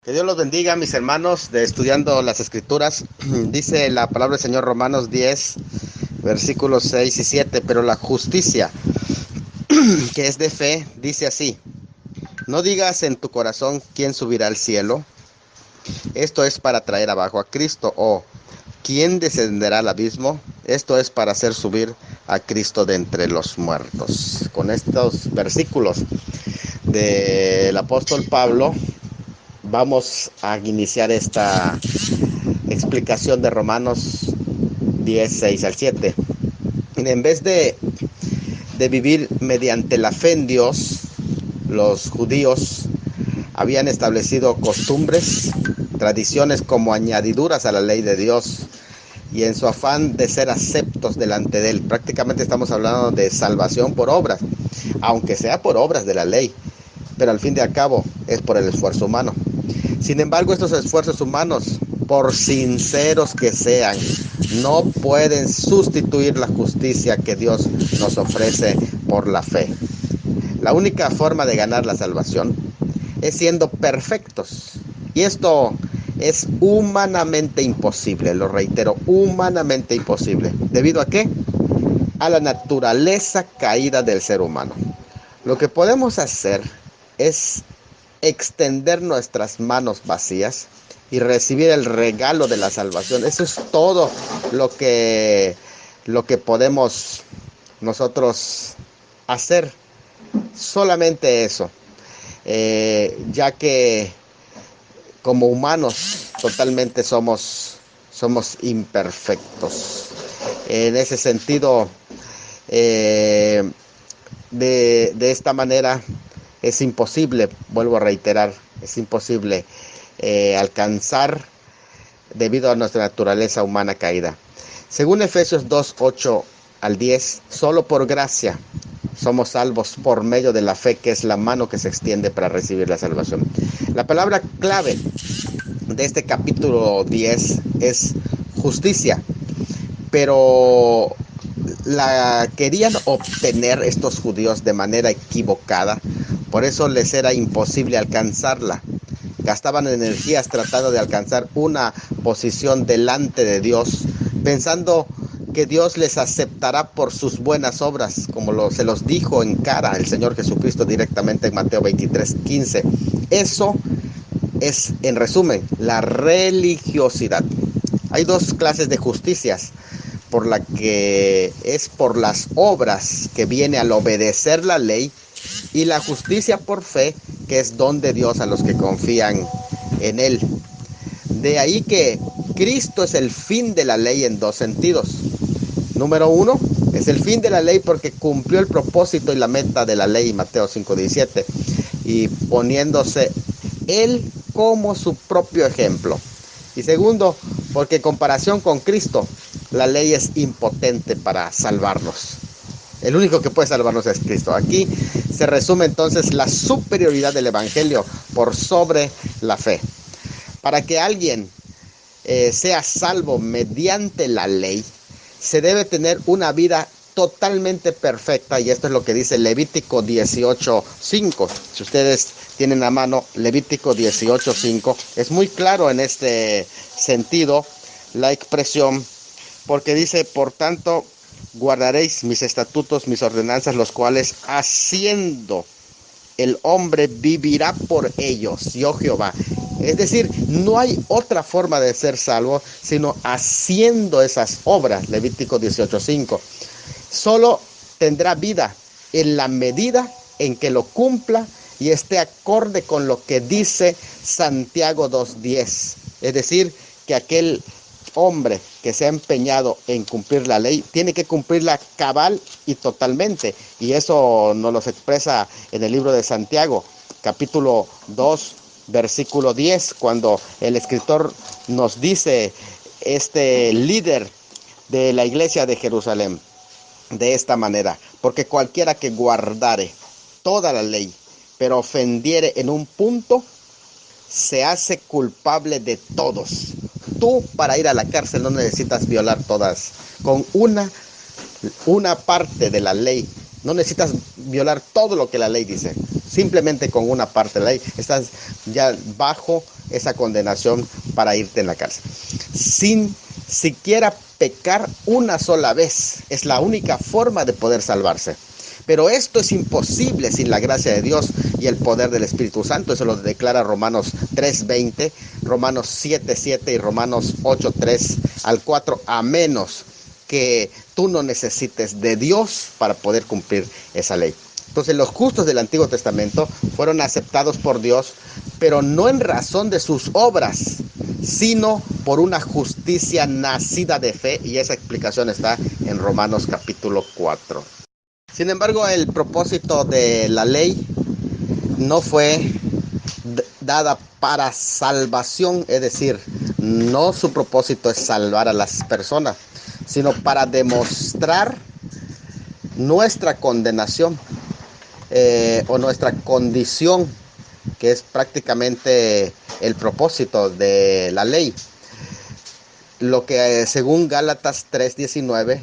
Que Dios los bendiga, mis hermanos, de estudiando las Escrituras. Dice la palabra del Señor, Romanos 10, versículos 6 y 7. Pero la justicia, que es de fe, dice así: no digas en tu corazón quién subirá al cielo. Esto es para traer abajo a Cristo. O quién descenderá al abismo. Esto es para hacer subir a Cristo de entre los muertos. Con estos versículos del apóstol Pablo, vamos a iniciar esta explicación de Romanos 10, 6 al 7. En vez de vivir mediante la fe en Dios, los judíos habían establecido costumbres, tradiciones como añadiduras a la ley de Dios, y en su afán de ser aceptos delante de Él. Prácticamente estamos hablando de salvación por obras, aunque sea por obras de la ley, pero al fin y al cabo es por el esfuerzo humano. Sin embargo, estos esfuerzos humanos, por sinceros que sean, no pueden sustituir la justicia que Dios nos ofrece por la fe. La única forma de ganar la salvación es siendo perfectos. Y esto es humanamente imposible, lo reitero, humanamente imposible. ¿Debido a qué? A la naturaleza caída del ser humano. Lo que podemos hacer es extender nuestras manos vacías y recibir el regalo de la salvación. Eso es todo lo que podemos nosotros hacer. Solamente eso. Ya que como humanos totalmente somos imperfectos. En ese sentido, de esta manera es imposible, vuelvo a reiterar, es imposible alcanzar debido a nuestra naturaleza humana caída. Según Efesios 2, 8 al 10, solo por gracia somos salvos por medio de la fe, que es la mano que se extiende para recibir la salvación. La palabra clave de este capítulo 10 es justicia, pero la querían obtener estos judíos de manera equivocada, por eso les era imposible alcanzarla. Gastaban energías tratando de alcanzar una posición delante de Dios, pensando que Dios les aceptará por sus buenas obras, como se los dijo en cara el Señor Jesucristo directamente en Mateo 23, 15. Eso es, en resumen, la religiosidad. Hay dos clases de justicias: por la que es por las obras, que viene al obedecer la ley, y la justicia por fe, que es don de Dios a los que confían en Él. De ahí que Cristo es el fin de la ley en dos sentidos. Número uno, es el fin de la ley porque cumplió el propósito y la meta de la ley, Mateo 5:17, y poniéndose Él como su propio ejemplo. Y segundo, porque en comparación con Cristo, la ley es impotente para salvarnos. El único que puede salvarnos es Cristo. Aquí se resume entonces la superioridad del Evangelio por sobre la fe. Para que alguien sea salvo mediante la ley, se debe tener una vida totalmente perfecta, y esto es lo que dice Levítico 18:5. Si ustedes tienen a mano Levítico 18:5, es muy claro en este sentido la expresión, porque dice: por tanto, guardaréis mis estatutos, mis ordenanzas, los cuales haciendo el hombre vivirá por ellos, yo Jehová. Es decir, no hay otra forma de ser salvo sino haciendo esas obras. Levítico 18:5. Solo tendrá vida en la medida en que lo cumpla y esté acorde con lo que dice Santiago 2:10. Es decir, que aquel hombre que se ha empeñado en cumplir la ley tiene que cumplirla cabal y totalmente, y eso nos lo expresa en el libro de Santiago, capítulo 2, versículo 10, cuando el escritor nos dice, este líder de la iglesia de Jerusalén, de esta manera: porque cualquiera que guardare toda la ley, pero ofendiere en un punto, se hace culpable de todos. Tú, para ir a la cárcel, no necesitas violar todas. Con una parte de la ley, no necesitas violar todo lo que la ley dice. Simplemente con una parte de la ley estás ya bajo esa condenación para irte en la cárcel. Sin siquiera pecar una sola vez. Es la única forma de poder salvarse. Pero esto es imposible sin la gracia de Dios y el poder del Espíritu Santo. Eso lo declara Romanos 3:20, Romanos 7:7 y Romanos 8:3 al 4, a menos que tú no necesites de Dios para poder cumplir esa ley. Entonces los justos del Antiguo Testamento fueron aceptados por Dios, pero no en razón de sus obras, sino por una justicia nacida de fe, y esa explicación está en Romanos capítulo 4. Sin embargo, el propósito de la ley no fue dada para salvación, es decir, no su propósito es salvar a las personas, sino para demostrar nuestra condenación o nuestra condición, que es prácticamente el propósito de la ley. Lo que según Gálatas 3:19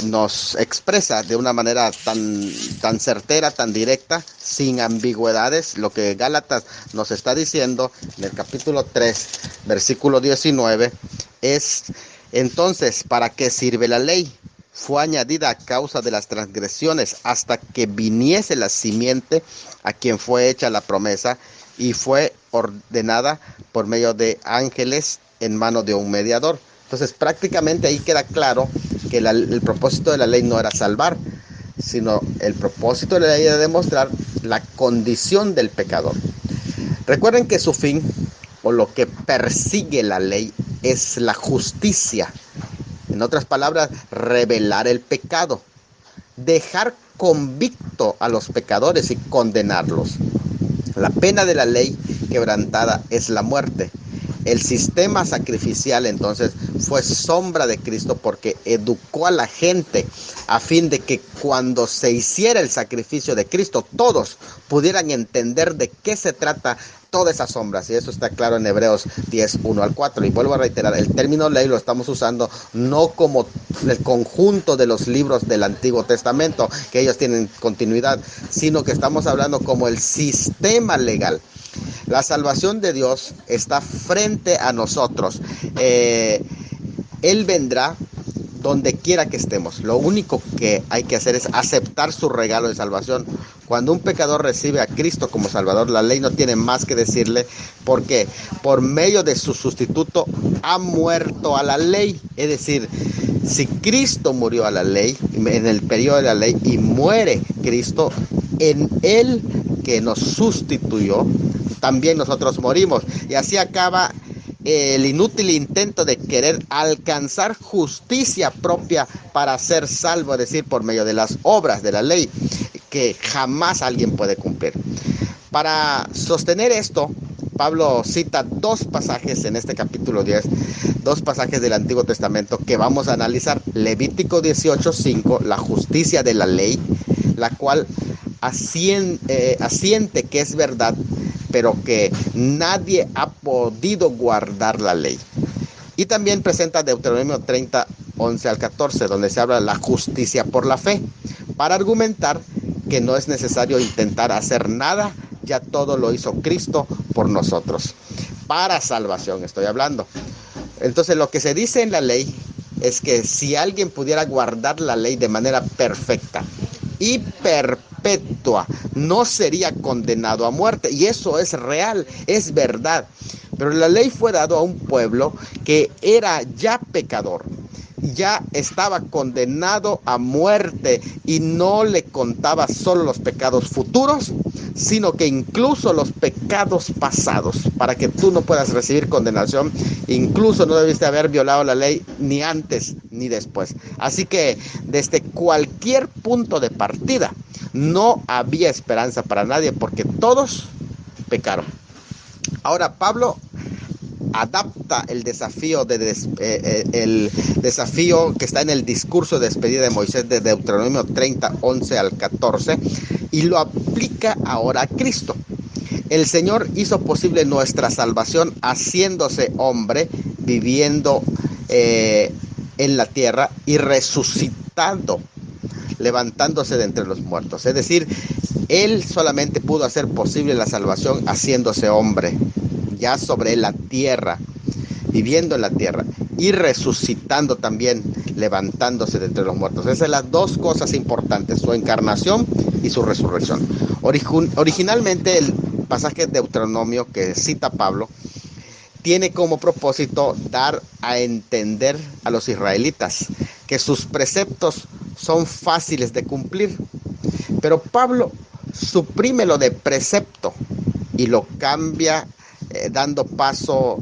nos expresa de una manera tan certera, tan directa, sin ambigüedades, lo que Gálatas nos está diciendo en el capítulo 3, versículo 19, es: entonces, ¿para qué sirve la ley? Fue añadida a causa de las transgresiones, hasta que viniese la simiente a quien fue hecha la promesa, y fue ordenada por medio de ángeles en mano de un mediador. Entonces prácticamente ahí queda claro que el propósito de la ley no era salvar, sino el propósito de la ley era demostrar la condición del pecador. Recuerden que su fin, o lo que persigue la ley, es la justicia. En otras palabras, revelar el pecado, dejar convicto a los pecadores y condenarlos. La pena de la ley quebrantada es la muerte. El sistema sacrificial entonces fue sombra de Cristo, porque educó a la gente a fin de que cuando se hiciera el sacrificio de Cristo, todos pudieran entender de qué se trata todas esas sombras. Y eso está claro en Hebreos 10:1 al 4. Y vuelvo a reiterar, el término ley lo estamos usando no como el conjunto de los libros del Antiguo Testamento, que ellos tienen continuidad, sino que estamos hablando como el sistema legal. La salvación de Dios está frente a nosotros. Él vendrá donde quiera que estemos. Lo único que hay que hacer es aceptar su regalo de salvación. Cuando un pecador recibe a Cristo como Salvador, la ley no tiene más que decirle, porque por medio de su sustituto ha muerto a la ley. Es decir, si Cristo murió a la ley, en el periodo de la ley, y muere Cristo, en Él que nos sustituyó, también nosotros morimos. Y así acaba el inútil intento de querer alcanzar justicia propia para ser salvo, es decir, por medio de las obras de la ley, que jamás alguien puede cumplir. Para sostener esto, Pablo cita dos pasajes en este capítulo 10, dos pasajes del Antiguo Testamento que vamos a analizar. Levítico 18:5, la justicia de la ley, la cual asiente que es verdad, pero que nadie ha podido guardar la ley. Y también presenta Deuteronomio 30:11 al 14, donde se habla de la justicia por la fe, para argumentar que no es necesario intentar hacer nada, ya todo lo hizo Cristo por nosotros. Para salvación estoy hablando. Entonces lo que se dice en la ley es que si alguien pudiera guardar la ley de manera perfecta y perpetua, no sería condenado a muerte. Y eso es real, es verdad. Pero la ley fue dada a un pueblo que era ya pecador, ya estaba condenado a muerte, y no le contaba solo los pecados futuros, sino que incluso los pecados pasados. Para que tú no puedas recibir condenación, incluso no debiste haber violado la ley ni antes ni después. Así que desde cualquier punto de partida no había esperanza para nadie, porque todos pecaron. Ahora Pablo adapta el desafío el desafío que está en el discurso de despedida de Moisés de Deuteronomio 30:11 al 14, y lo aplica ahora a Cristo. El Señor hizo posible nuestra salvación haciéndose hombre, viviendo en la tierra y resucitando, levantándose de entre los muertos. Es decir, Él solamente pudo hacer posible la salvación haciéndose hombre, ya sobre la tierra, viviendo en la tierra y resucitando también, levantándose de entre los muertos. Esas son las dos cosas importantes, su encarnación y su resurrección. Originalmente el pasaje de Deuteronomio que cita Pablo tiene como propósito dar a entender a los israelitas que sus preceptos son fáciles de cumplir. Pero Pablo suprime lo de precepto y lo cambia dando paso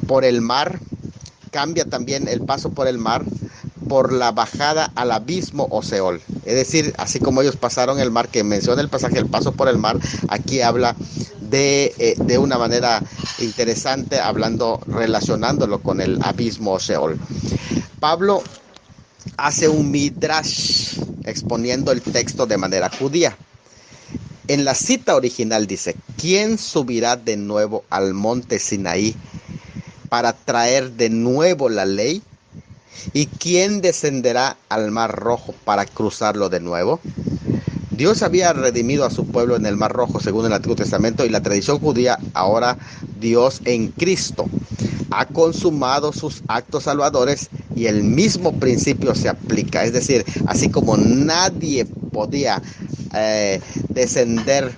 por el mar. Cambia también el paso por el mar por la bajada al abismo o Seol. Es decir, así como ellos pasaron el mar, que menciona el pasaje el paso por el mar, aquí habla de una manera interesante, relacionándolo con el abismo o Seol. Pablo hace un midrash exponiendo el texto de manera judía. En la cita original dice: ¿quién subirá de nuevo al monte Sinaí para traer de nuevo la ley? ¿Y quién descenderá al mar rojo para cruzarlo de nuevo? Dios había redimido a su pueblo en el mar rojo según el Antiguo Testamento y la tradición judía. Ahora Dios en Cristo ha consumado sus actos salvadores y el mismo principio se aplica. Es decir, así como nadie podía descender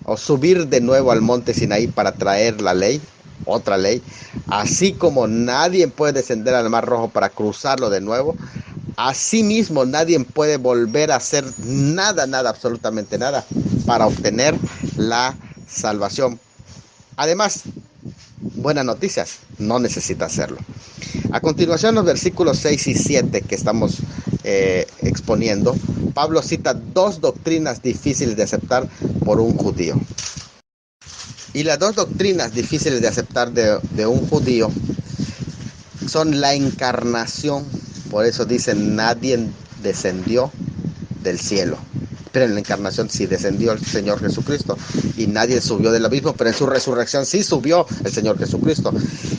o subir de nuevo al monte Sinaí para traer la ley, otra ley, así como nadie puede descender al mar rojo para cruzarlo de nuevo, asimismo nadie puede volver a hacer nada, absolutamente nada, para obtener la salvación. Además, buenas noticias, no necesita hacerlo. A continuación, los versículos 6 y 7 que estamos exponiendo, Pablo cita dos doctrinas difíciles de aceptar por un judío. Y las dos doctrinas difíciles de aceptar de un judío son la encarnación. Por eso dicen: nadie descendió del cielo. Pero en la encarnación sí descendió el Señor Jesucristo. Y nadie subió del abismo, pero en su resurrección sí subió el Señor Jesucristo.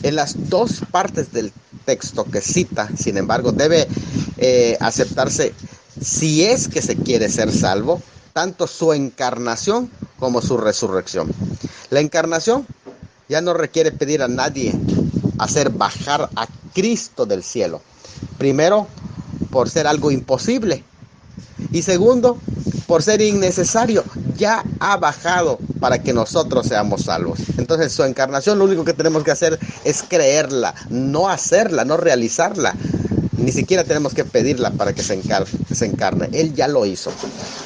En las dos partes del texto que cita, sin embargo, debe aceptarse, si es que se quiere ser salvo, tanto su encarnación como su resurrección. La encarnación ya no requiere pedir a nadie hacer bajar a Cristo del cielo. Primero, por ser algo imposible. Y segundo, por ser innecesario. Ya ha bajado para que nosotros seamos salvos. Entonces, su encarnación, lo único que tenemos que hacer es creerla, no hacerla, no realizarla. Ni siquiera tenemos que pedirla para que se encarne. Él ya lo hizo.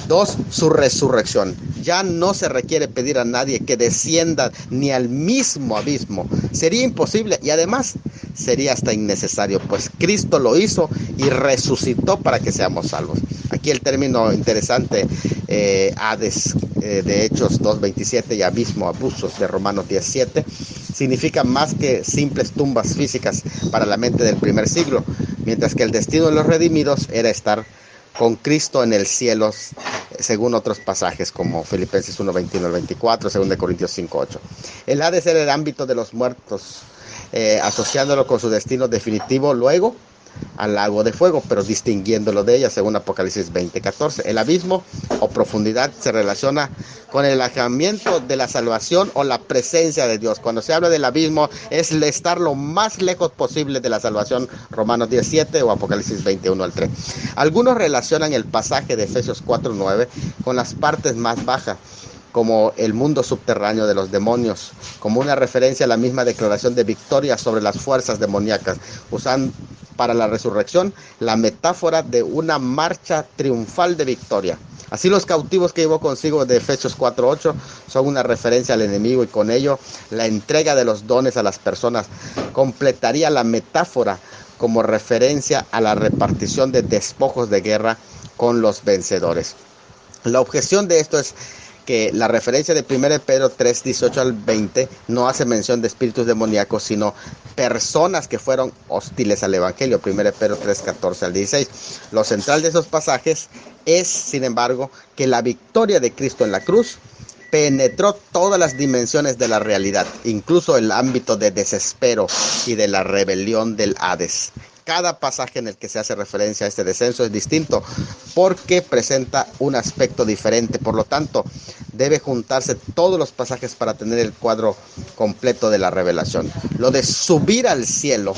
Dos, su resurrección. Ya no se requiere pedir a nadie que descienda ni al mismo abismo. Sería imposible y además sería hasta innecesario, pues Cristo lo hizo y resucitó para que seamos salvos. Aquí el término interesante, Hades, de Hechos 2:27 y abismo, abusos de Romanos 10:7, significa más que simples tumbas físicas para la mente del primer siglo, mientras que el destino de los redimidos era estar con Cristo en el cielo, según otros pasajes como Filipenses 1:21 al 24, 2 Corintios 5:8. El Hades era el ámbito de los muertos, asociándolo con su destino definitivo luego al lago de fuego, pero distinguiéndolo de ella según Apocalipsis 20:14. El abismo o profundidad se relaciona con el alejamiento de la salvación o la presencia de Dios. Cuando se habla del abismo es estar lo más lejos posible de la salvación, Romanos 17 o Apocalipsis 21 al 3. Algunos relacionan el pasaje de Efesios 4:9 con las partes más bajas, como el mundo subterráneo de los demonios, como una referencia a la misma declaración de victoria sobre las fuerzas demoníacas, usando para la resurrección la metáfora de una marcha triunfal de victoria. Así los cautivos que llevó consigo de Efesios 4:8 son una referencia al enemigo y con ello la entrega de los dones a las personas completaría la metáfora como referencia a la repartición de despojos de guerra con los vencedores. La objeción de esto es que la referencia de 1 Pedro 3:18 al 20 no hace mención de espíritus demoníacos, sino personas que fueron hostiles al Evangelio, 1 Pedro 3:14 al 16. Lo central de esos pasajes es, sin embargo, que la victoria de Cristo en la cruz penetró todas las dimensiones de la realidad, incluso el ámbito de desespero y de la rebelión del Hades. cada pasaje en el que se hace referencia a este descenso es distinto porque presenta un aspecto diferente. Por lo tanto, debe juntarse todos los pasajes para tener el cuadro completo de la revelación. Lo de subir al cielo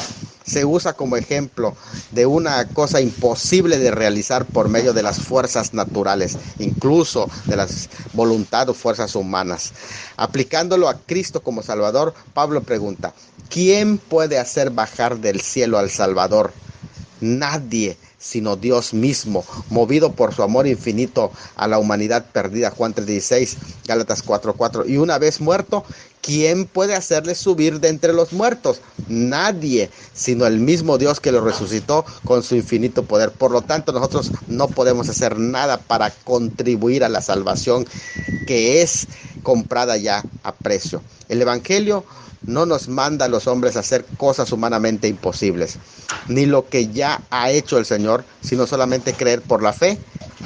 se usa como ejemplo de una cosa imposible de realizar por medio de las fuerzas naturales, incluso de las voluntad o fuerzas humanas. Aplicándolo a Cristo como Salvador, Pablo pregunta: ¿quién puede hacer bajar del cielo al Salvador? Nadie, sino Dios mismo, movido por su amor infinito a la humanidad perdida. Juan 3:16, Gálatas 4:4. Y una vez muerto, ¿quién puede hacerle subir de entre los muertos? Nadie, sino el mismo Dios que lo resucitó con su infinito poder. Por lo tanto, nosotros no podemos hacer nada para contribuir a la salvación que es comprada ya a precio. El Evangelio no nos manda a los hombres a hacer cosas humanamente imposibles, ni lo que ya ha hecho el Señor, sino solamente creer por la fe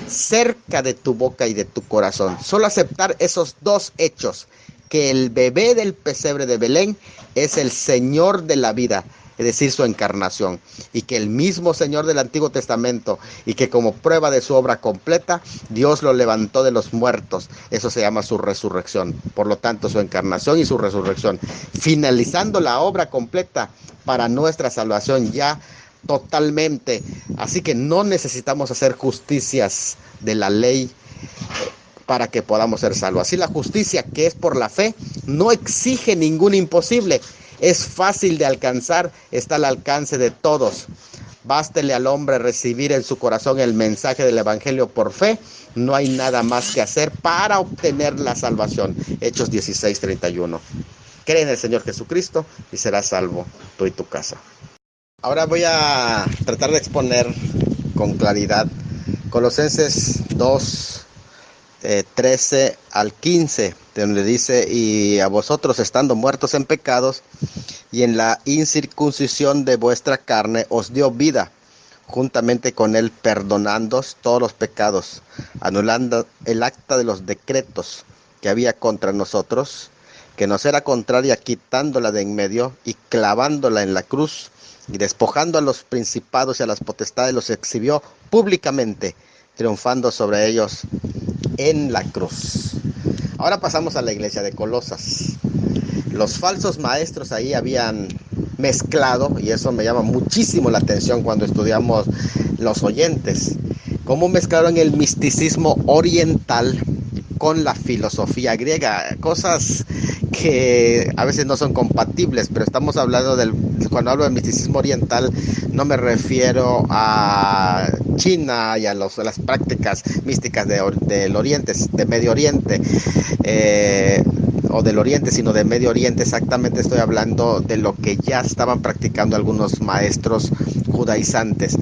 cerca de tu boca y de tu corazón. Solo aceptar esos dos hechos: que el bebé del pesebre de Belén es el Señor de la vida, es decir, su encarnación, y que el mismo Señor del Antiguo Testamento, y que como prueba de su obra completa, Dios lo levantó de los muertos. Eso se llama su resurrección. Por lo tanto, su encarnación y su resurrección, finalizando la obra completa para nuestra salvación ya totalmente. Así que no necesitamos hacer justicias de la ley para que podamos ser salvos. Así, la justicia que es por la fe no exige ningún imposible. Es fácil de alcanzar, está al alcance de todos. Bástele al hombre recibir en su corazón el mensaje del Evangelio por fe. No hay nada más que hacer para obtener la salvación. Hechos 16:31. Cree en el Señor Jesucristo y serás salvo tú y tu casa. Ahora voy a tratar de exponer con claridad Colosenses 2, 13 al 15, donde dice: y a vosotros, estando muertos en pecados y en la incircuncisión de vuestra carne, os dio vida juntamente con él, perdonándoos todos los pecados, anulando el acta de los decretos que había contra nosotros, que nos era contraria, quitándola de en medio y clavándola en la cruz, y despojando a los principados y a las potestades, los exhibió públicamente, triunfando sobre ellos en la cruz. Ahora pasamos a la iglesia de Colosas. Los falsos maestros ahí habían mezclado, y eso me llama muchísimo la atención cuando estudiamos los oyentes, cómo mezclaron el misticismo oriental con la filosofía griega, cosas que a veces no son compatibles. Pero estamos hablando cuando hablo de misticismo oriental, no me refiero a China y a las prácticas místicas del Oriente, de Medio Oriente, o del Oriente, sino de Medio Oriente. Exactamente, estoy hablando de lo que ya estaban practicando algunos maestros judaizantes.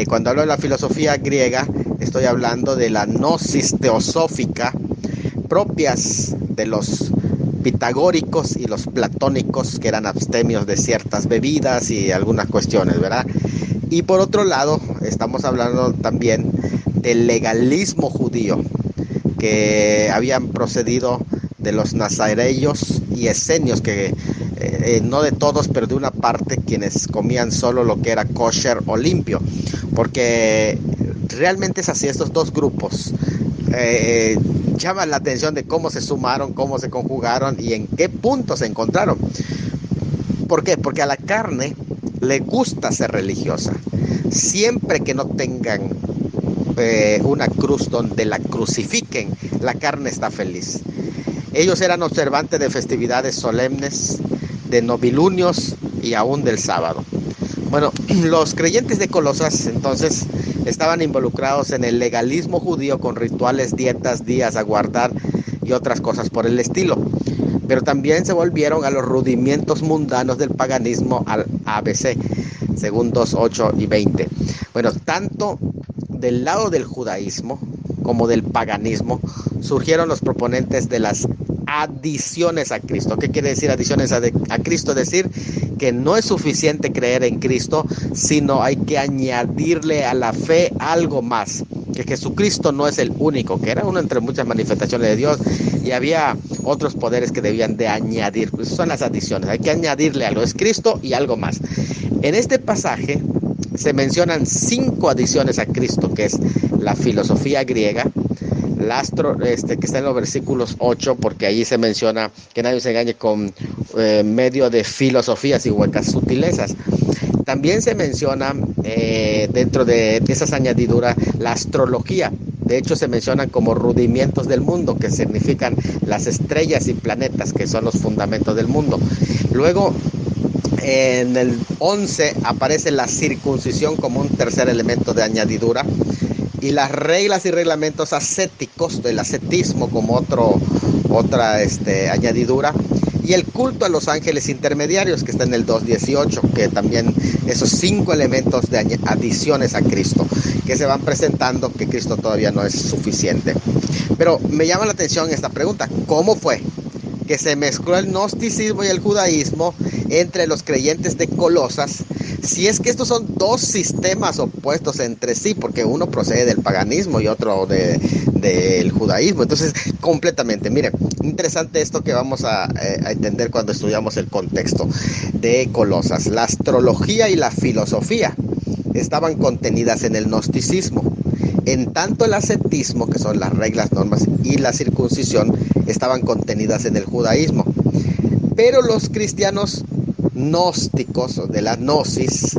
Cuando hablo de la filosofía griega, estoy hablando de la gnosis teosófica propias de los pitagóricos y los platónicos, que eran abstemios de ciertas bebidas y algunas cuestiones, ¿verdad? Y por otro lado, estamos hablando también del legalismo judío, que habían procedido de los nazareos y esenios, que no de todos, pero de una parte, quienes comían solo lo que era kosher o limpio, porque realmente es así. Estos dos grupos llaman la atención de cómo se sumaron, cómo se conjugaron y en qué punto se encontraron. ¿Por qué? Porque a la carne le gusta ser religiosa, siempre que no tengan una cruz donde la crucifiquen, la carne está feliz. Ellos eran observantes de festividades solemnes, de novilunios y aún del sábado. Bueno, los creyentes de Colosas entonces estaban involucrados en el legalismo judío, con rituales, dietas, días a guardar y otras cosas por el estilo. Pero también se volvieron a los rudimentos mundanos del paganismo, al ABC, según 2:8 y 20. Bueno, tanto del lado del judaísmo como del paganismo surgieron los proponentes de las adiciones a Cristo. ¿Qué quiere decir adiciones a Cristo? Es decir, que no es suficiente creer en Cristo, sino hay que añadirle a la fe algo más, que Jesucristo no es el único, que era uno entre muchas manifestaciones de Dios, y había otros poderes que debían de añadir. Pues son las adiciones, hay que añadirle algo, es Cristo y algo más. En este pasaje se mencionan 5 adiciones a Cristo, que es la filosofía griega, que está en los versículos 8, porque allí se menciona que nadie se engañe con medio de filosofías y huecas sutilezas. También se menciona dentro de esas añadiduras la astrología. De hecho, se mencionan como rudimientos del mundo, que significan las estrellas y planetas, que son los fundamentos del mundo. Luego, en el 11 aparece la circuncisión como un tercer elemento de añadidura, y las reglas y reglamentos ascéticos del ascetismo como otra añadidura, y el culto a los ángeles intermediarios, que está en el 2.18, que también esos 5 elementos de adiciones a Cristo que se van presentando, que Cristo todavía no es suficiente. Pero me llama la atención esta pregunta: ¿cómo fue que se mezcló el gnosticismo y el judaísmo entre los creyentes de Colosas, si es que estos son 2 sistemas opuestos entre sí, porque uno procede del paganismo y otro del judaísmo? Entonces, completamente, miren, interesante esto que vamos a entender cuando estudiamos el contexto de Colosas. La astrología y la filosofía estaban contenidas en el gnosticismo. En tanto el ascetismo, que son las reglas, normas, y la circuncisión estaban contenidas en el judaísmo. Pero los cristianos gnósticos, de la gnosis,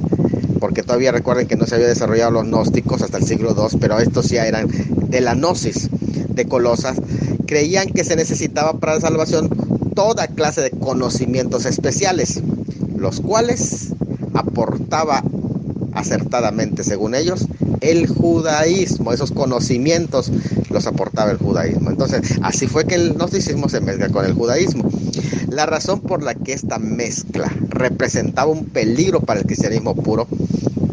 porque todavía recuerden que no se había desarrollado los gnósticos hasta el siglo II, pero estos ya eran de la gnosis de Colosas, creían que se necesitaba para la salvación toda clase de conocimientos especiales, los cuales aportaba acertadamente, según ellos, el judaísmo. Esos conocimientos los aportaba el judaísmo. Entonces, así fue que el gnosticismo se mezcla con el judaísmo. La razón por la que esta mezcla representaba un peligro para el cristianismo puro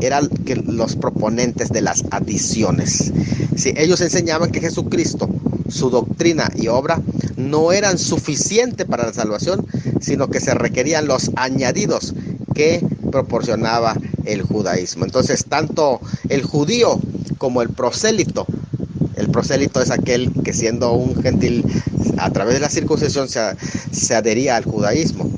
era que los proponentes de las adiciones, sí, ellos enseñaban que Jesucristo, su doctrina y obra no eran suficientes para la salvación, sino que se requerían los añadidos que proporcionaba el judaísmo. Entonces, tanto el judío como el prosélito es aquel que, siendo un gentil, a través de la circuncisión se adhería al judaísmo.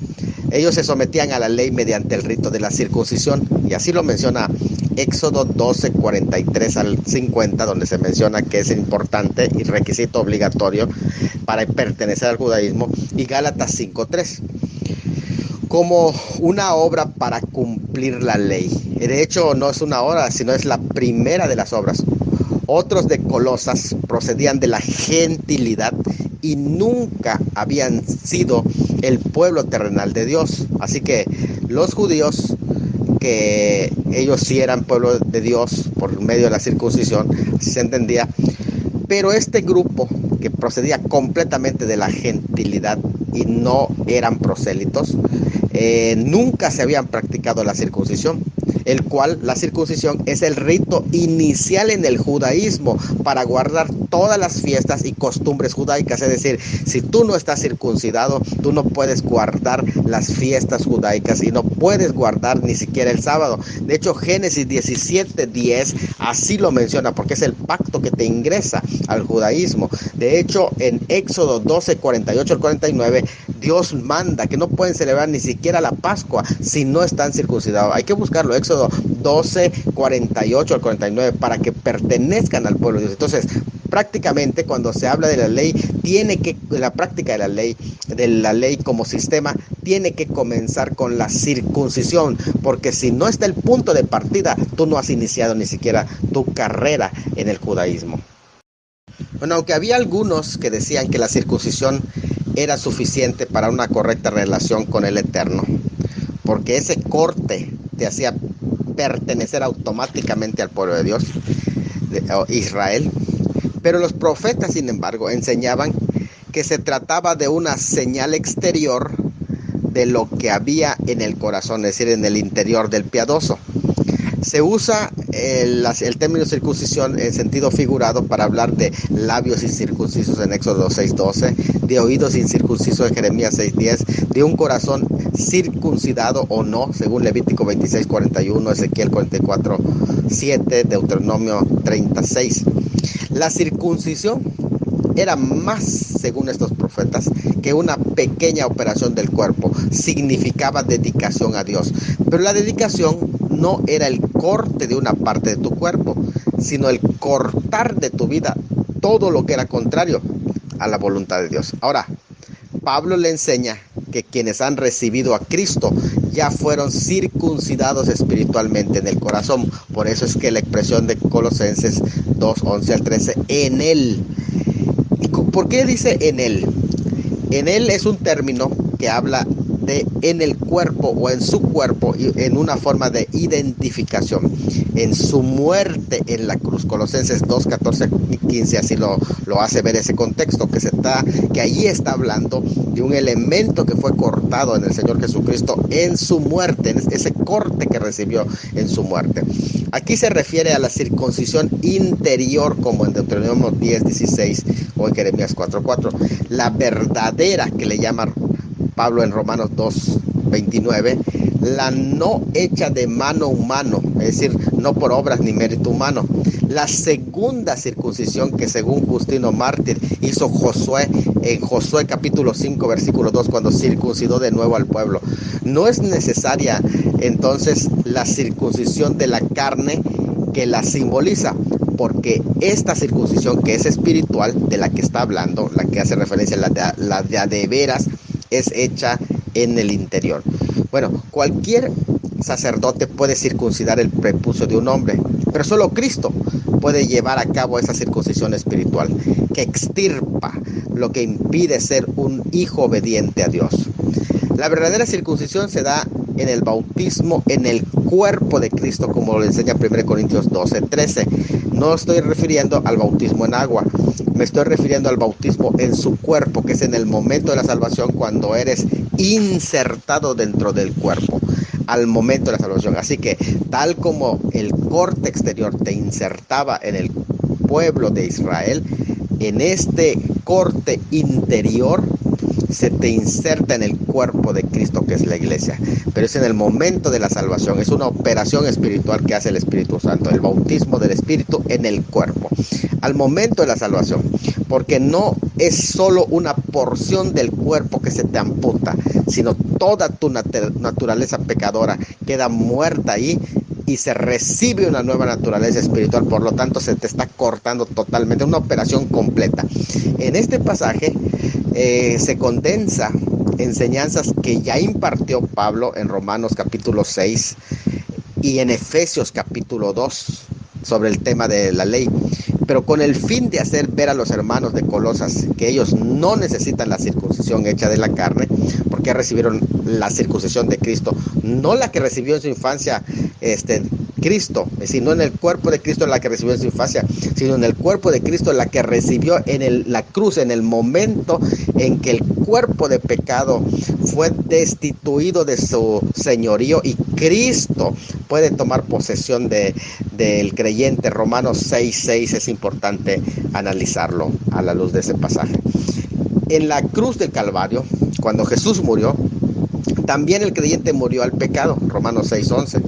Ellos se sometían a la ley mediante el rito de la circuncisión, y así lo menciona Éxodo 12, 43 al 50, donde se menciona que es importante y requisito obligatorio para pertenecer al judaísmo, y Gálatas 5, 3, como una obra para cumplir la ley. De hecho, no es una obra, sino es la primera de las obras. Otros de Colosas procedían de la gentilidad y nunca habían sido el pueblo terrenal de Dios. Así que los judíos, que ellos sí eran pueblo de Dios por medio de la circuncisión, así se entendía, pero este grupo que procedía completamente de la gentilidad y no eran prosélitos, nunca se habían practicado la circuncisión, el cual la circuncisión es el rito inicial en el judaísmo para guardar todas las fiestas y costumbres judaicas. Es decir, si tú no estás circuncidado, tú no puedes guardar las fiestas judaicas y no puedes guardar ni siquiera el sábado. De hecho, Génesis 17:10 así lo menciona, porque es el pacto que te ingresa al judaísmo. De hecho, en Éxodo 12, 48 al 49, Dios manda que no pueden celebrar ni siquiera la Pascua si no están circuncidados. Hay que buscarlo, Éxodo 12, 48 al 49, para que pertenezcan al pueblo de Dios. Entonces, prácticamente cuando se habla de la ley, la práctica de la ley como sistema, tiene que comenzar con la circuncisión, porque si no está el punto de partida, tú no has iniciado ni siquiera tu carrera en el judaísmo. Bueno, aunque había algunos que decían que la circuncisión era suficiente para una correcta relación con el Eterno, porque ese corte te hacía pertenecer automáticamente al pueblo de Dios, Israel. Pero los profetas, sin embargo, enseñaban que se trataba de una señal exterior de lo que había en el corazón, es decir, en el interior del piadoso. Se usa el término circuncisión en sentido figurado para hablar de labios incircuncisos en Éxodo 6:12, de oídos incircuncisos en Jeremías 6:10, de un corazón circuncidado o no, según Levítico 26:41, Ezequiel 44:7, Deuteronomio 36. La circuncisión era más, según estos profetas, que una pequeña operación del cuerpo. Significaba dedicación a Dios. Pero la dedicación no era el corte de una parte de tu cuerpo, sino el cortar de tu vida todo lo que era contrario a la voluntad de Dios. Ahora, Pablo le enseña que quienes han recibido a Cristo ya fueron circuncidados espiritualmente en el corazón. Por eso es que la expresión de Colosenses 2, 11 al 13, en Él. ¿Y por qué dice en Él? En Él es un término que habla de en el cuerpo o en su cuerpo, en una forma de identificación, en su muerte en la cruz. Colosenses 2, 14 y 15 así lo hace ver ese contexto, que allí está hablando de un elemento que fue cortado en el Señor Jesucristo en su muerte, en ese corte que recibió en su muerte. Aquí se refiere a la circuncisión interior, como en Deuteronomio 10, 16 o en Jeremías 4, 4. La verdadera, que le llama Pablo en Romanos 2, 29, la no hecha de mano humano, es decir, no por obras ni mérito humano. La segunda circuncisión que según Justino Mártir hizo Josué en Josué capítulo 5 versículo 2, cuando circuncidó de nuevo al pueblo. No es necesaria entonces la circuncisión de la carne que la simboliza, porque esta circuncisión que es espiritual, de la que está hablando, la que hace referencia a la de veras, es hecha en el interior. Bueno, cualquier sacerdote puede circuncidar el prepucio de un hombre, pero solo Cristo puede llevar a cabo esa circuncisión espiritual que extirpa lo que impide ser un hijo obediente a Dios. La verdadera circuncisión se da en el bautismo en el cuerpo de Cristo, como lo enseña 1 Corintios 12, 13. No estoy refiriendo al bautismo en agua, me estoy refiriendo al bautismo en su cuerpo, que es en el momento de la salvación, cuando eres insertado dentro del cuerpo, al momento de la salvación. Así que tal como el corte exterior te insertaba en el pueblo de Israel, en este corte interior se te inserta en el cuerpo de Cristo, que es la iglesia. Pero es en el momento de la salvación, es una operación espiritual que hace el Espíritu Santo, el bautismo del Espíritu en el cuerpo, al momento de la salvación, porque no es solo una porción del cuerpo que se te amputa, sino toda tu naturaleza pecadora queda muerta ahí y se recibe una nueva naturaleza espiritual. Por lo tanto, se te está cortando totalmente, una operación completa. En este pasaje se condensa enseñanzas que ya impartió Pablo en Romanos capítulo 6 y en Efesios capítulo 2 sobre el tema de la ley, pero con el fin de hacer ver a los hermanos de Colosas que ellos no necesitan la circuncisión hecha de la carne, porque recibieron la circuncisión de Cristo, no la que recibió en su infancia Cristo, sino en el cuerpo de Cristo la que recibió en su infancia, sino en el cuerpo de Cristo la que recibió en la cruz, en el momento en que el cuerpo de pecado fue destituido de su señorío y Cristo puede tomar posesión del creyente. Romanos 6:6 es importante analizarlo a la luz de ese pasaje. En la cruz del Calvario, cuando Jesús murió, también el creyente murió al pecado, Romanos 6:11.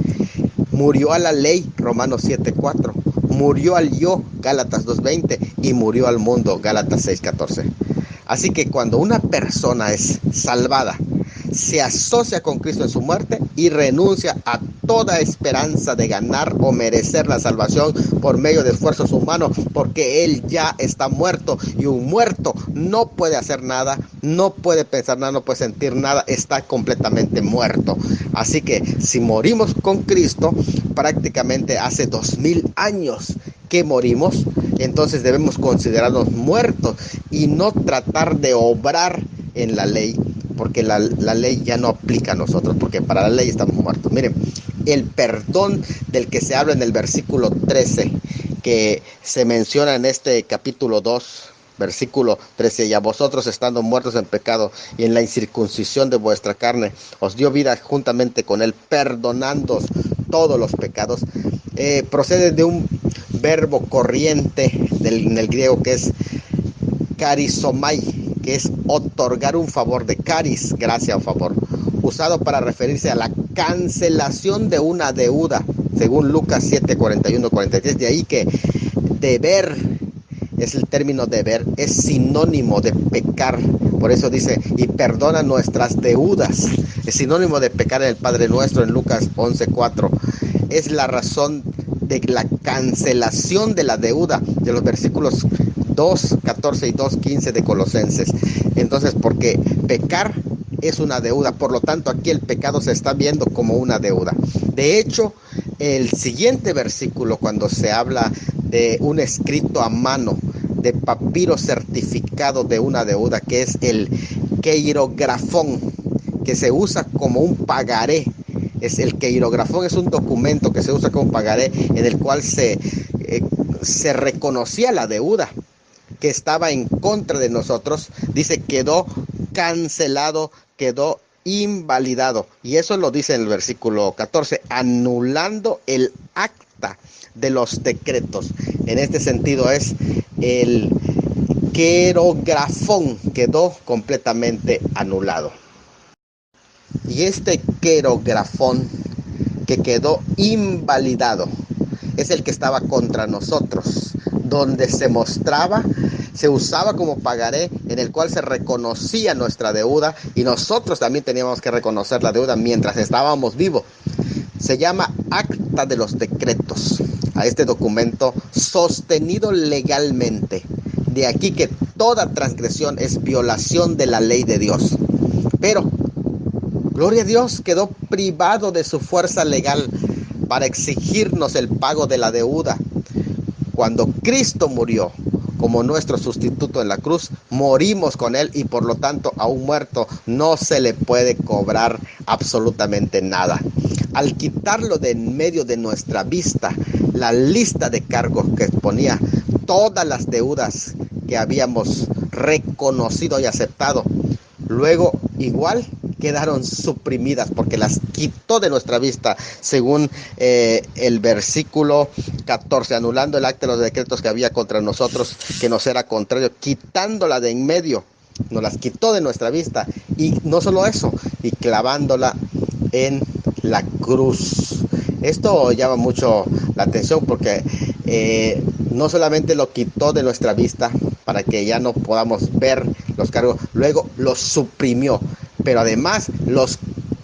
Murió a la ley, Romanos 7:4. Murió al yo, Gálatas 2:20. Y murió al mundo, Gálatas 6:14. Así que cuando una persona es salvada, se asocia con Cristo en su muerte y renuncia a toda esperanza de ganar o merecer la salvación por medio de esfuerzos humanos, porque él ya está muerto, y un muerto no puede hacer nada, no puede pensar nada, no puede sentir nada, está completamente muerto. Así que si morimos con Cristo, prácticamente hace 2000 años que morimos, entonces debemos considerarnos muertos y no tratar de obrar en la ley, porque la ley ya no aplica a nosotros, porque para la ley estamos muertos. Miren, el perdón del que se habla en el versículo 13, que se menciona en este capítulo 2, versículo 13, y a vosotros estando muertos en pecado y en la incircuncisión de vuestra carne, os dio vida juntamente con él, perdonándoos todos los pecados, procede de un verbo corriente en el griego que es charizomai, que es otorgar un favor, de charis, gracia o favor, usado para referirse a la cancelación de una deuda, según Lucas 7, 41, 43, de ahí que deber es el término deber, es sinónimo de pecar. Por eso dice, y perdona nuestras deudas. Es sinónimo de pecar en el Padre Nuestro en Lucas 11:4. Es la razón de la cancelación de la deuda de los versículos 2:14 y 2:15 de Colosenses. Entonces, porque pecar es una deuda, por lo tanto aquí el pecado se está viendo como una deuda. De hecho, el siguiente versículo, cuando se habla de un escrito a mano, de papiro certificado de una deuda, que es el queirografón, que se usa como un pagaré. El queirografón es un documento que se usa como pagaré, en el cual se reconocía la deuda que estaba en contra de nosotros. Dice, quedó cancelado, quedó invalidado. Y eso lo dice en el versículo 14, anulando el acta de los decretos. En este sentido es el querografón, quedó completamente anulado. Y este querografón que quedó invalidado es el que estaba contra nosotros, donde se mostraba, se usaba como pagaré, en el cual se reconocía nuestra deuda, y nosotros también teníamos que reconocer la deuda mientras estábamos vivos. Se llama Acta de los Decretos a este documento sostenido legalmente. De aquí que toda transgresión es violación de la ley de Dios. Pero, gloria a Dios, quedó privado de su fuerza legal para exigirnos el pago de la deuda. Cuando Cristo murió como nuestro sustituto en la cruz, morimos con Él, y por lo tanto a un muerto no se le puede cobrar absolutamente nada. Al quitarlo de en medio de nuestra vista, la lista de cargos que exponía todas las deudas que habíamos reconocido y aceptado, luego igual quedaron suprimidas porque las quitó de nuestra vista, según el versículo 14, anulando el acta de los decretos que había contra nosotros, que nos era contrario, quitándola de en medio, nos las quitó de nuestra vista, y no solo eso, y clavándola en la cruz. Esto llama mucho la atención porque no solamente lo quitó de nuestra vista para que ya no podamos ver los cargos, luego los suprimió, pero además los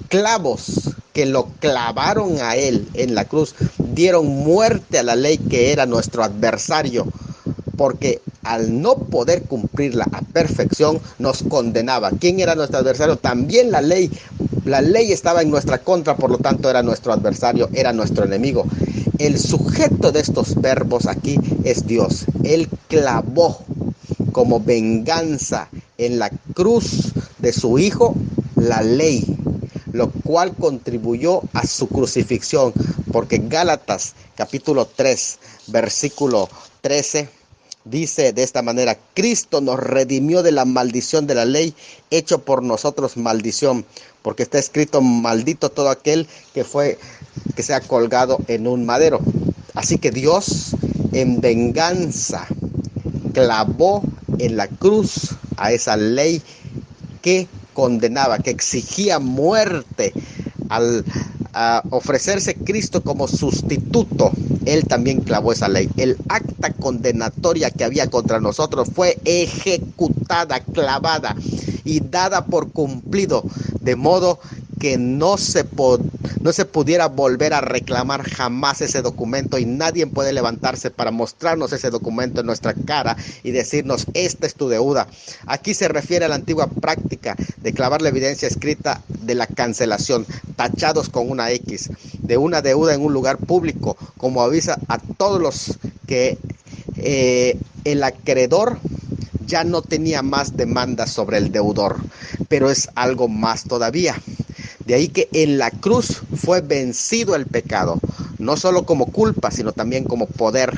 clavos que lo clavaron a Él en la cruz dieron muerte a la ley, que era nuestro adversario, porque al no poder cumplirla a perfección nos condenaba. ¿Quién era nuestro adversario? También la ley. La ley estaba en nuestra contra, por lo tanto era nuestro adversario, era nuestro enemigo. El sujeto de estos verbos aquí es Dios. Él clavó como venganza en la cruz de su Hijo la ley, lo cual contribuyó a su crucifixión, porque Gálatas capítulo 3 versículo 13 dice de esta manera: Cristo nos redimió de la maldición de la ley, hecho por nosotros maldición, porque está escrito: maldito todo aquel que sea colgado en un madero. Así que Dios, en venganza, clavó en la cruz a esa ley que condenaba, que exigía muerte. Al ofrecerse Cristo como sustituto, Él también clavó esa ley. El acta condenatoria que había contra nosotros fue ejecutada, clavada y dada por cumplido, de modo que no se pudiera volver a reclamar jamás ese documento, y nadie puede levantarse para mostrarnos ese documento en nuestra cara y decirnos: esta es tu deuda. Aquí se refiere a la antigua práctica de clavar la evidencia escrita de la cancelación, tachados con una X, de una deuda en un lugar público, como avisa a todos los que el acreedor ya no tenía más demandas sobre el deudor. Pero es algo más todavía. De ahí que en la cruz fue vencido el pecado, no solo como culpa, sino también como poder.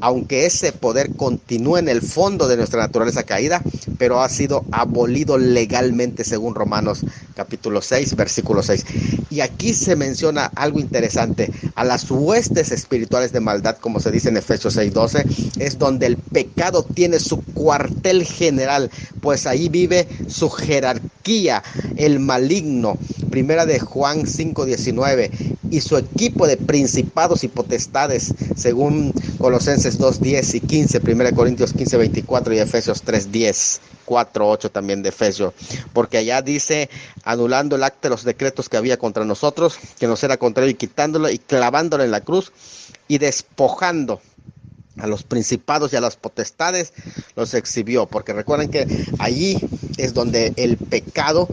Aunque ese poder continúa en el fondo de nuestra naturaleza caída, pero ha sido abolido legalmente, según Romanos capítulo 6, versículo 6. Y aquí se menciona algo interesante: a las huestes espirituales de maldad, como se dice en Efesios 6:12, es donde el pecado tiene su cuartel general, pues ahí vive su jerarquía, el maligno, primera de Juan 5:19, y su equipo de principados y potestades, según Colosenses 2:10 y 15, 1 Corintios 15:24 y Efesios 3:10, 4:8 también de Efesios. Porque allá dice, anulando el acta de los decretos que había contra nosotros, que nos era contrario, y quitándolo y clavándolo en la cruz y despojando a los principados y a las potestades, los exhibió. Porque recuerden que allí es donde el pecado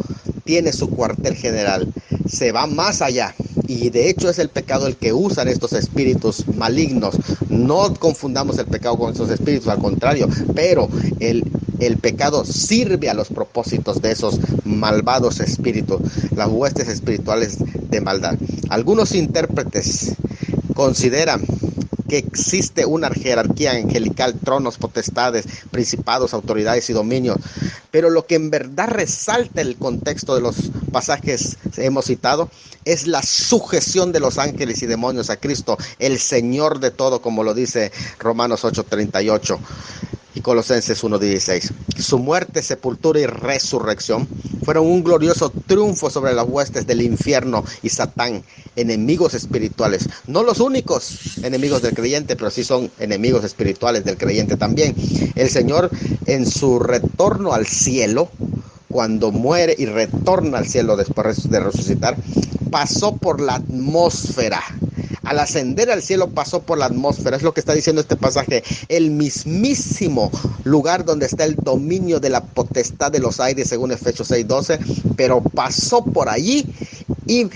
tiene su cuartel general, se va más allá, y de hecho es el pecado el que usan estos espíritus malignos. No confundamos el pecado con esos espíritus, al contrario, pero el pecado sirve a los propósitos de esos malvados espíritus, las huestes espirituales de maldad. Algunos intérpretes consideran que existe una jerarquía angelical, tronos, potestades, principados, autoridades y dominios, pero lo que en verdad resalta el contexto de los pasajes que hemos citado es la sujeción de los ángeles y demonios a Cristo, el Señor de todo, como lo dice Romanos 8:38 y Colosenses 1:16. Su muerte, sepultura y resurrección fueron un glorioso triunfo sobre las huestes del infierno y Satán, enemigos espirituales. No los únicos enemigos del creyente, pero sí son enemigos espirituales del creyente también. El Señor, en su retorno al cielo, cuando muere y retorna al cielo después de resucitar, pasó por la atmósfera. Al ascender al cielo pasó por la atmósfera, es lo que está diciendo este pasaje, el mismísimo lugar donde está el dominio de la potestad de los aires, según Efesios 6:12, pero pasó por allí y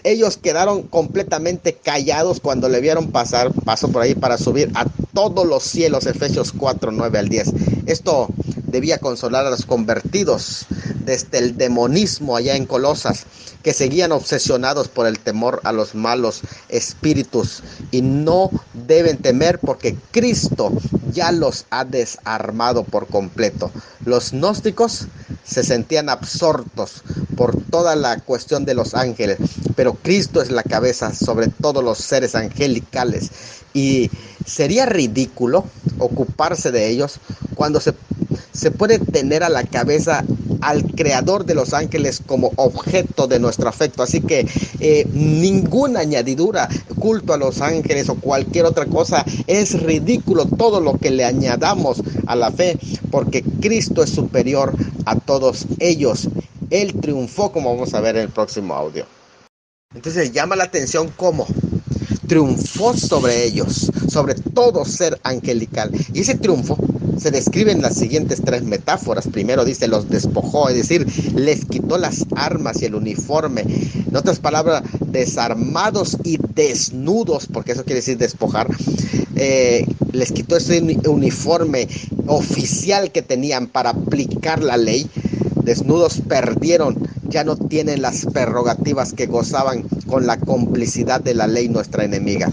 ellos quedaron completamente callados cuando le vieron pasar. Pasó por ahí para subir a todos los cielos, Efesios 4:9 al 10. Esto debía consolar a los convertidos desde el demonismo allá en Colosas, que seguían obsesionados por el temor a los malos espíritus, y no deben temer porque Cristo ya los ha desarmado por completo. Los gnósticos se sentían absortos por toda la cuestión de los ángeles, pero Cristo es la cabeza sobre todos los seres angelicales, y sería ridículo ocuparse de ellos cuando se puede tener a la cabeza al creador de los ángeles como objeto de nuestro afecto. Así que ninguna añadidura, culto a los ángeles o cualquier otra cosa, es ridículo todo lo que le añadamos a la fe, porque Cristo es superior a todos ellos. Él triunfó, como vamos a ver en el próximo audio. Entonces llama la atención cómo triunfó sobre ellos, sobre todo ser angelical. Y ese triunfo se describe en las siguientes tres metáforas. Primero dice, los despojó, es decir, les quitó las armas y el uniforme. En otras palabras, desarmados y desnudos, porque eso quiere decir despojar. Les quitó ese uniforme oficial que tenían para aplicar la ley. Desnudos perdieron, ya no tienen las prerrogativas que gozaban con la complicidad de la ley, nuestra enemiga.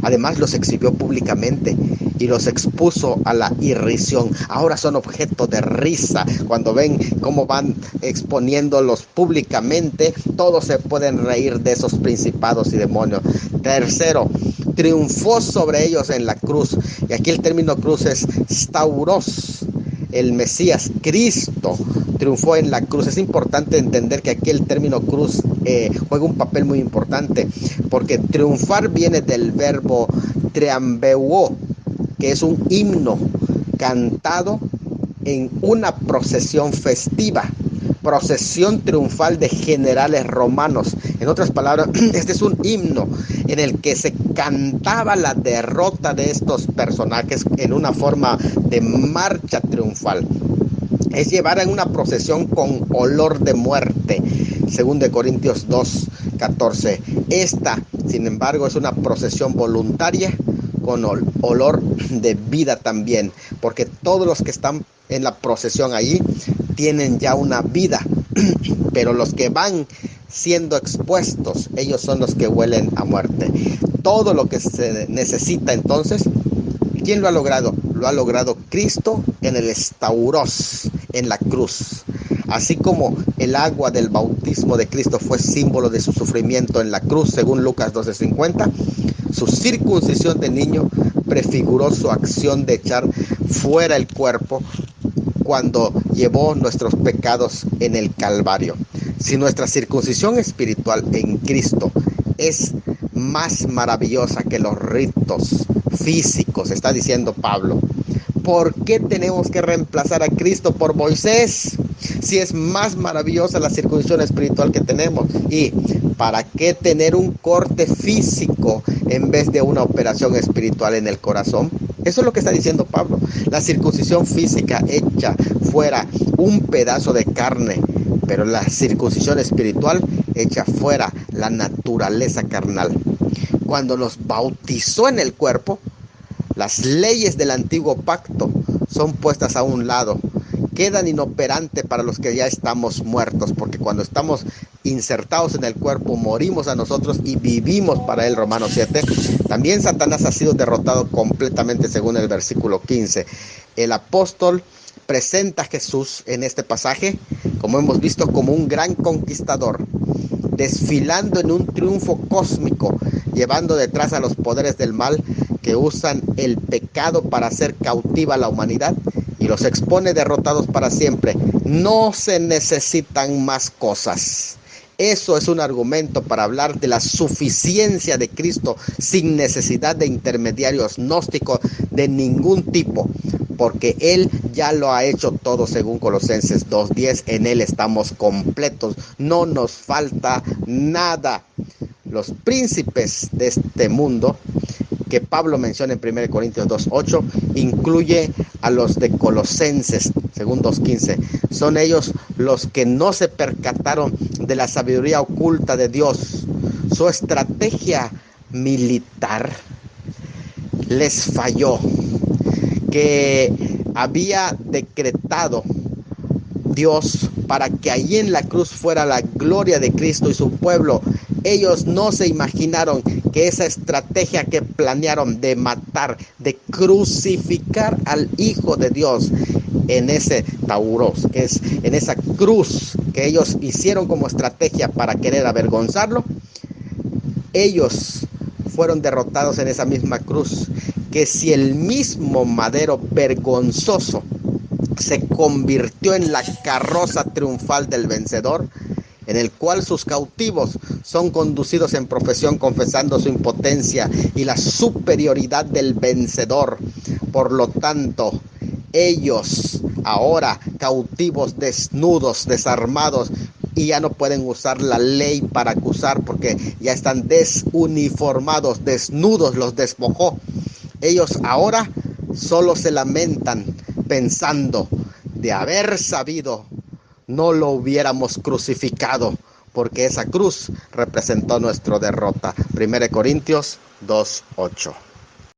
Además los exhibió públicamente y los expuso a la irrisión. Ahora son objeto de risa. Cuando ven cómo van exponiéndolos públicamente, todos se pueden reír de esos principados y demonios. Tercero, triunfó sobre ellos en la cruz. Y aquí el término cruz es stauros. El Mesías, Cristo, triunfó en la cruz. Es importante entender que aquí el término cruz juega un papel muy importante, porque triunfar viene del verbo triambeuo, que es un himno cantado en una procesión festiva, procesión triunfal de generales romanos. En otras palabras, este es un himno en el que se cantaba la derrota de estos personajes en una forma de marcha triunfal. Es llevar en una procesión con olor de muerte, según de Corintios 2:14. Esta, sin embargo, es una procesión voluntaria con olor de vida también, porque todos los que están en la procesión allí tienen ya una vida, pero los que van siendo expuestos, ellos son los que huelen a muerte. Todo lo que se necesita entonces, ¿quién lo ha logrado? Lo ha logrado Cristo en el stauros, en la cruz. Así como el agua del bautismo de Cristo fue símbolo de su sufrimiento en la cruz, según Lucas 12:50, su circuncisión de niño prefiguró su acción de echar fuera el cuerpo cuando llevó nuestros pecados en el Calvario. Si nuestra circuncisión espiritual en Cristo es más maravillosa que los ritos físicos, está diciendo Pablo. ¿Por qué tenemos que reemplazar a Cristo por Moisés? Si es más maravillosa la circuncisión espiritual que tenemos. ¿Y para qué tener un corte físico en vez de una operación espiritual en el corazón? Eso es lo que está diciendo Pablo. La circuncisión física echa fuera un pedazo de carne, pero la circuncisión espiritual echa fuera la naturaleza carnal. Cuando nos bautizó en el cuerpo, las leyes del antiguo pacto son puestas a un lado, quedan inoperantes para los que ya estamos muertos, porque cuando estamos insertados en el cuerpo morimos a nosotros y vivimos para él, Romanos 7. También Satanás ha sido derrotado completamente según el versículo 15. El apóstol presenta a Jesús en este pasaje, como hemos visto, como un gran conquistador, desfilando en un triunfo cósmico, llevando detrás a los poderes del mal que usan el pecado para hacer cautiva a la humanidad y los expone derrotados para siempre. No se necesitan más cosas. Eso es un argumento para hablar de la suficiencia de Cristo sin necesidad de intermediarios gnósticos de ningún tipo, porque Él ya lo ha hecho todo según Colosenses 2:10. En Él estamos completos, no nos falta nada. Los príncipes de este mundo que Pablo menciona en 1 Corintios 2:8, incluye a los de Colosenses, según 2:15. Son ellos los que no se percataron de la sabiduría oculta de Dios. Su estrategia militar les falló, que había decretado Dios para que allí en la cruz fuera la gloria de Cristo y su pueblo. Ellos no se imaginaron que esa estrategia que planearon de matar, de crucificar al Hijo de Dios en ese tauros, que es en esa cruz que ellos hicieron como estrategia para querer avergonzarlo, ellos fueron derrotados en esa misma cruz, que si el mismo madero vergonzoso se convirtió en la carroza triunfal del vencedor, en el cual sus cautivos son conducidos en profesión confesando su impotencia y la superioridad del vencedor. Por lo tanto, ellos ahora cautivos, desnudos, desarmados, y ya no pueden usar la ley para acusar porque ya están desuniformados, desnudos, los despojó. Ellos ahora solo se lamentan pensando: de haber sabido, no lo hubiéramos crucificado, porque esa cruz representó nuestra derrota. 1 Corintios 2:8.